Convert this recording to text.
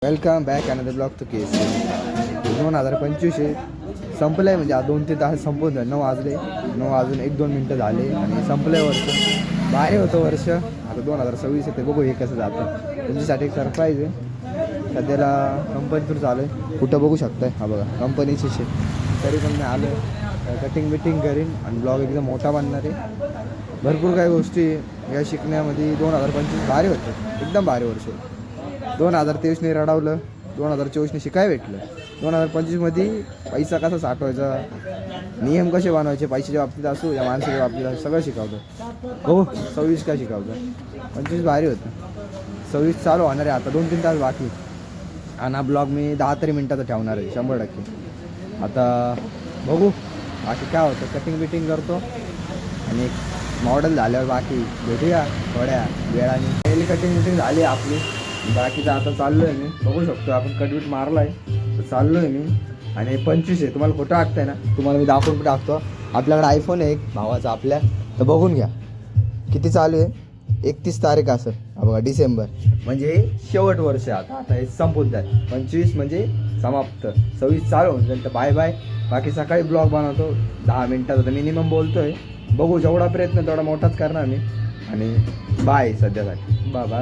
Welcome back another blog to case 2025 संपलं आहे. म्हणजे 2-3 तास संपून झालं. 9 वाजले, 9 वाजून 1-2 मिनटं झाले आणि संपलं आहे वर्ष. भारी होतं वर्ष. आता 2026 येते, बघू हे कसं जातं. तुमच्यासाठी एक सरप्राईज आहे. सध्याला कंपनी थ्रू चालू आहे. कुठं बघू शकताय, हा बघा कंपनीची शे. तरी पण मी आलो कटिंग बिटिंग करीन आणि ब्लॉग एकदम मोठा बनणार आहे. भरपूर काही गोष्टी या शिकण्यामध्ये 2025 भारी होतं, एकदम भारी वर्ष. 2023ने रडावलं, 2024ने शिकाय भेटलं. 2025मध्ये पैसा कसा साठवायचा, नियम कसे बनवायचे पैशाच्या बाबतीत असो या माणसाच्या बाबतीत असो, सगळं शिकवतं. हो 26 काय शिकवतं. 25 भारी होतं. 26 चालू होणार आहे आता. 2-3 तास बाकी आणि हा ब्लॉग मी 10 तरी मिनटाचा ठेवणार आहे 100%. आता बघू बाकी काय होतं. कटिंग बिटिंग करतो आणि एक मॉडेल झाल्यावर बाकी भेटूया थोड्या वेळाने. पहिली कटिंग बिटिंग झाली आपली. बाकीचं आता चाललो आहे मी, बघू शकतो आपण कटबीट मारला आहे तर चाललो आहे मी. आणि 25 आहे, तुम्हाला खोटं वाटतंय ना, तुम्हाला मी दाखवून पण टाकतो. आपल्याकडे आयफोन आहे एक भावाचा आपल्या, तर बघून घ्या किती चालू आहे. 31 तारीख असं, हा बघा डिसेंबर, म्हणजे शेवट वर्ष. आता हे संपून जाईल. 25 म्हणजे समाप्त, 26 चालू होऊन जाईल. तर बाय बाय. बाकी सकाळी ब्लॉग बनवतो 10 मिनटाचा, तर मिनिमम बोलतो आहे. बघू जेवढा प्रयत्न तेवढा मोठाच करणार मी. आणि बाय सध्यासाठी, बाय बाय.